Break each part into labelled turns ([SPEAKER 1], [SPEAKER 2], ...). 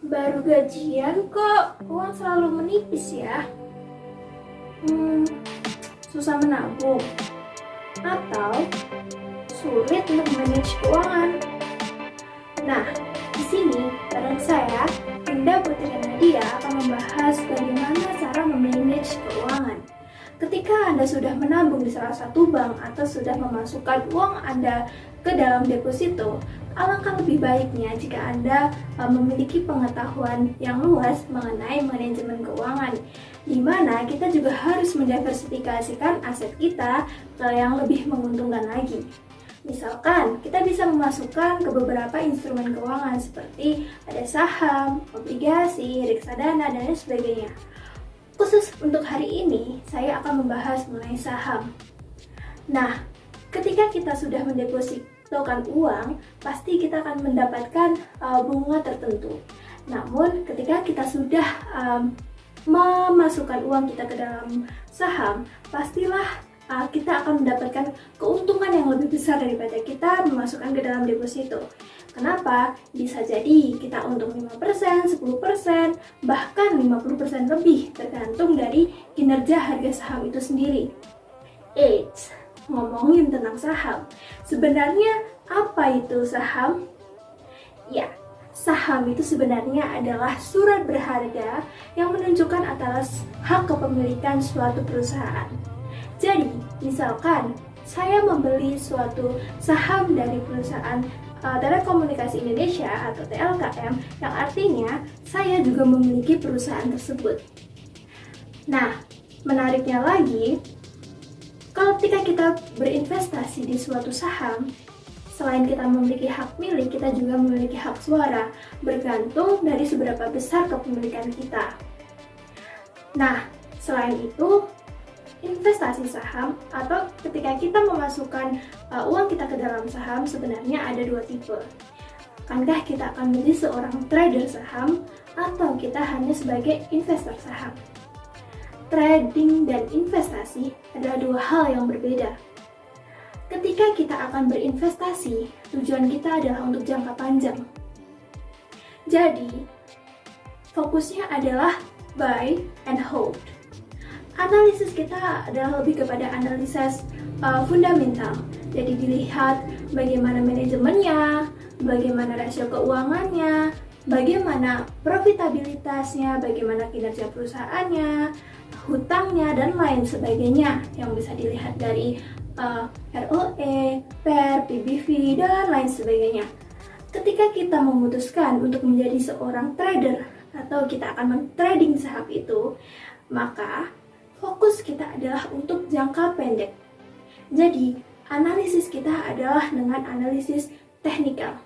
[SPEAKER 1] Baru gajian kok uang selalu menipis ya. Susah menabung atau sulit untuk manage keuangan. Nah, di sini bareng saya, Dinda Putri Nadia akan membahas bagaimana cara memanage keuangan. Ketika Anda sudah menabung di salah satu bank atau sudah memasukkan uang Anda ke dalam deposito, alangkah lebih baiknya jika Anda memiliki pengetahuan yang luas mengenai manajemen keuangan, di mana kita juga harus mendiversifikasikan aset kita ke yang lebih menguntungkan lagi. Misalkan, kita bisa memasukkan ke beberapa instrumen keuangan seperti ada saham, obligasi, reksadana, dan lain sebagainya. Khusus untuk hari ini, saya akan membahas mengenai saham. Nah, ketika kita sudah mendepositokan uang, pasti kita akan mendapatkan bunga tertentu. Namun, ketika kita sudah memasukkan uang kita ke dalam saham, pastilah kita akan mendapatkan keuntungan yang lebih besar daripada kita memasukkan ke dalam deposito. Kenapa? Bisa jadi kita untung 5%, 10%, bahkan 50% lebih tergantung dari kinerja harga saham itu sendiri. Eits, ngomongin tentang saham, sebenarnya apa itu saham? Ya, saham itu sebenarnya adalah surat berharga yang menunjukkan atas hak kepemilikan suatu perusahaan. Jadi, misalkan saya membeli suatu saham dari perusahaan Telekomunikasi Indonesia atau TLKM, yang artinya saya juga memiliki perusahaan tersebut. Nah, menariknya lagi, kalau ketika kita berinvestasi di suatu saham, selain kita memiliki hak milik, kita juga memiliki hak suara, bergantung dari seberapa besar kepemilikan kita. Nah, selain itu, investasi saham atau ketika kita memasukkan uang kita ke dalam saham sebenarnya ada dua tipe. Akankah kita akan menjadi seorang trader saham atau kita hanya sebagai investor saham? Trading dan investasi adalah dua hal yang berbeda. Ketika kita akan berinvestasi, tujuan kita adalah untuk jangka panjang. Jadi, fokusnya adalah buy and hold. Analisis kita adalah lebih kepada analisis fundamental. Jadi dilihat bagaimana manajemennya, bagaimana rasio keuangannya, bagaimana profitabilitasnya, bagaimana kinerja perusahaannya, hutangnya, dan lain sebagainya yang bisa dilihat dari ROE, PER, PBV, dan lain sebagainya. Ketika kita memutuskan untuk menjadi seorang trader atau kita akan men-trading saham itu, maka fokus kita adalah untuk jangka pendek. Jadi, analisis kita adalah dengan analisis teknikal.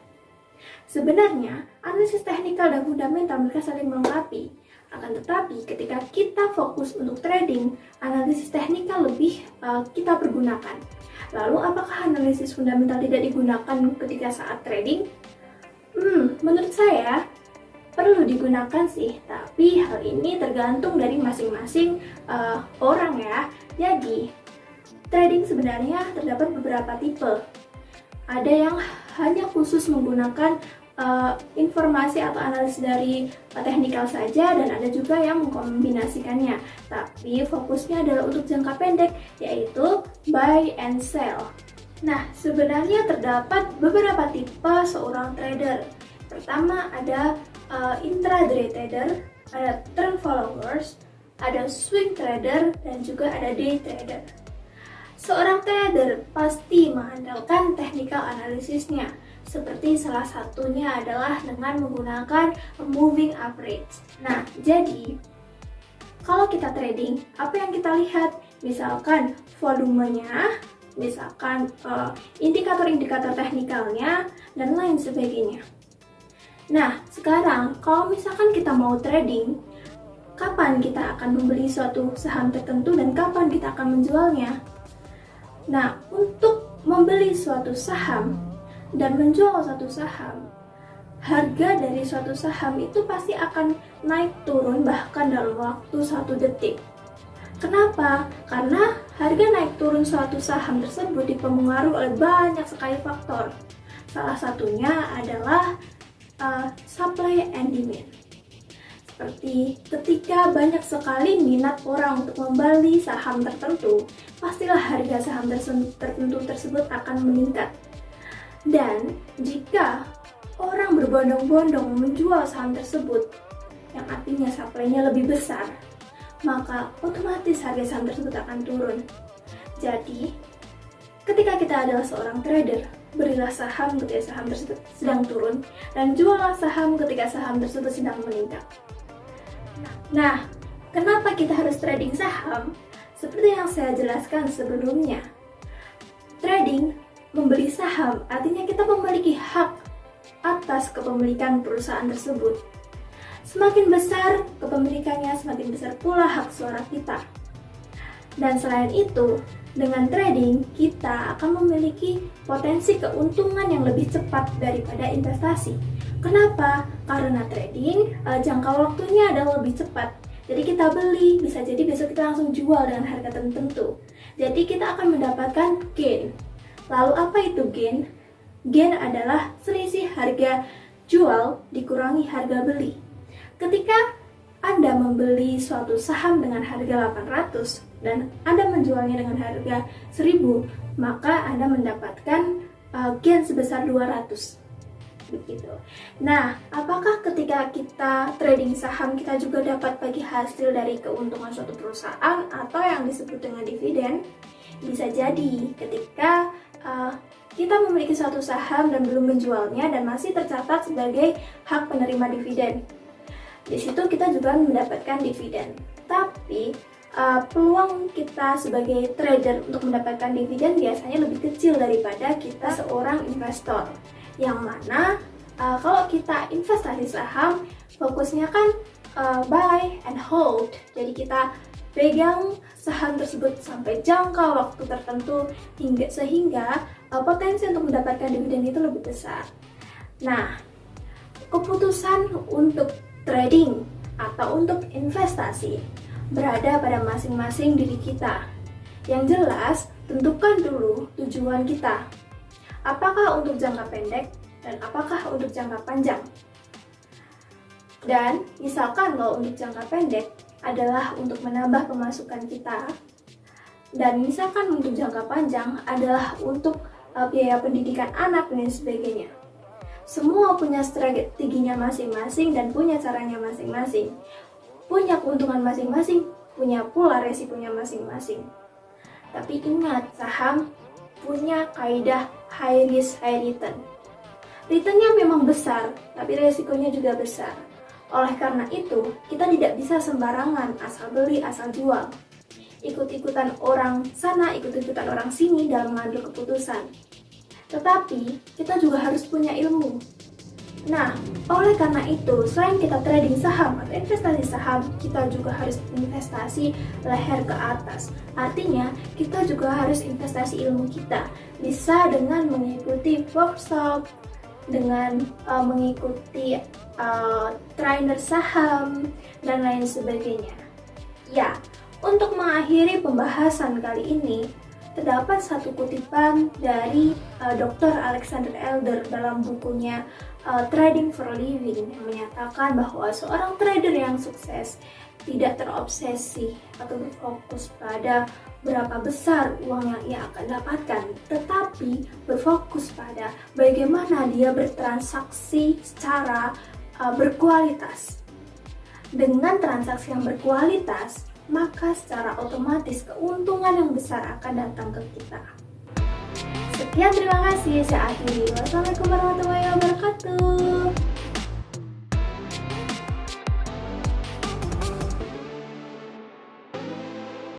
[SPEAKER 1] Sebenarnya, analisis teknikal dan fundamental mereka saling melengkapi. Akan tetapi, ketika kita fokus untuk trading, analisis teknikal lebih kita pergunakan. Lalu, apakah analisis fundamental tidak digunakan ketika saat trading? Menurut saya, perlu digunakan sih, tapi hal ini tergantung dari masing-masing orang ya. Jadi, trading sebenarnya terdapat beberapa tipe. Ada yang hanya khusus menggunakan informasi atau analisis dari teknikal saja, dan ada juga yang mengkombinasikannya. Tapi fokusnya adalah untuk jangka pendek, yaitu buy and sell. Nah, sebenarnya terdapat beberapa tipe seorang trader. Pertama ada intraday trader, ada trend followers, ada swing trader, dan juga ada day trader. Seorang trader pasti mengandalkan technical analisisnya, seperti salah satunya adalah dengan menggunakan moving average. Nah, jadi kalau kita trading, apa yang kita lihat? Misalkan volumenya, misalkan indikator-indikator teknikalnya, dan lain sebagainya. Nah, sekarang kalau misalkan kita mau trading, kapan kita akan membeli suatu saham tertentu dan kapan kita akan menjualnya? Nah, untuk membeli suatu saham dan menjual suatu saham, harga dari suatu saham itu pasti akan naik turun bahkan dalam waktu 1 detik. Kenapa? Karena harga naik turun suatu saham tersebut dipengaruhi oleh banyak sekali faktor. Salah satunya adalah supply and demand. Seperti ketika banyak sekali minat orang untuk membeli saham tertentu, pastilah harga saham tertentu tersebut akan meningkat. Dan jika orang berbondong-bondong menjual saham tersebut, yang artinya supply-nya lebih besar, maka otomatis harga saham tersebut akan turun. Jadi, ketika kita adalah seorang trader, belilah saham ketika saham tersebut sedang turun, dan jualah saham ketika saham tersebut sedang meningkat. Nah, kenapa kita harus trading saham? Seperti yang saya jelaskan sebelumnya, trading membeli saham artinya kita memiliki hak atas kepemilikan perusahaan tersebut. Semakin besar kepemilikannya, semakin besar pula hak suara kita. Dan selain itu, dengan trading kita akan memiliki potensi keuntungan yang lebih cepat daripada investasi. Kenapa? Karena trading jangka waktunya adalah lebih cepat. Jadi kita beli, bisa jadi besok kita langsung jual dengan harga tertentu. Jadi kita akan mendapatkan gain. Lalu apa itu gain? Gain adalah selisih harga jual dikurangi harga beli. Ketika Anda membeli suatu saham dengan harga 800 dan Anda menjualnya dengan harga 1000, maka Anda mendapatkan gain sebesar 200. Begitu. Nah, apakah ketika kita trading saham kita juga dapat bagi hasil dari keuntungan suatu perusahaan atau yang disebut dengan dividen? Bisa jadi ketika kita memiliki suatu saham dan belum menjualnya dan masih tercatat sebagai hak penerima dividen. Di situ kita juga mendapatkan dividen. Tapi peluang kita sebagai trader untuk mendapatkan dividen biasanya lebih kecil daripada kita seorang investor. Yang mana kalau kita investasi saham, fokusnya kan buy and hold. Jadi kita pegang saham tersebut sampai jangka waktu tertentu sehingga potensi untuk mendapatkan dividen itu lebih besar. Nah, keputusan untuk trading atau untuk investasi berada pada masing-masing diri kita. Yang jelas, tentukan dulu tujuan kita. Apakah untuk jangka pendek dan apakah untuk jangka panjang? Dan misalkan kalau untuk jangka pendek adalah untuk menambah pemasukan kita, dan misalkan untuk jangka panjang adalah untuk biaya pendidikan anak dan sebagainya. Semua punya strateginya masing-masing dan punya caranya masing-masing. Punya keuntungan masing-masing, punya pula resikonya masing-masing. Tapi ingat, saham punya kaidah high risk, high return. Returnnya memang besar, tapi resikonya juga besar. Oleh karena itu, kita tidak bisa sembarangan asal beli, asal jual. Ikut-ikutan orang sana, ikut-ikutan orang sini dalam mengambil keputusan. Tetapi, kita juga harus punya ilmu. Nah, oleh karena itu, selain kita trading saham atau investasi saham, kita juga harus investasi leher ke atas. Artinya, kita juga harus investasi ilmu kita. Bisa dengan mengikuti workshop, dengan mengikuti trainer saham, dan lain sebagainya. Ya, untuk mengakhiri pembahasan kali ini, terdapat satu kutipan dari Dr. Alexander Elder dalam bukunya Trading for a Living yang menyatakan bahwa seorang trader yang sukses tidak terobsesi atau berfokus pada berapa besar uang yang ia akan dapatkan, tetapi berfokus pada bagaimana dia bertransaksi secara berkualitas. Dengan transaksi yang berkualitas, maka secara otomatis keuntungan yang besar akan datang ke kita. Sekian, terima kasih. Saya akhiri. Wassalamualaikum warahmatullahi wabarakatuh.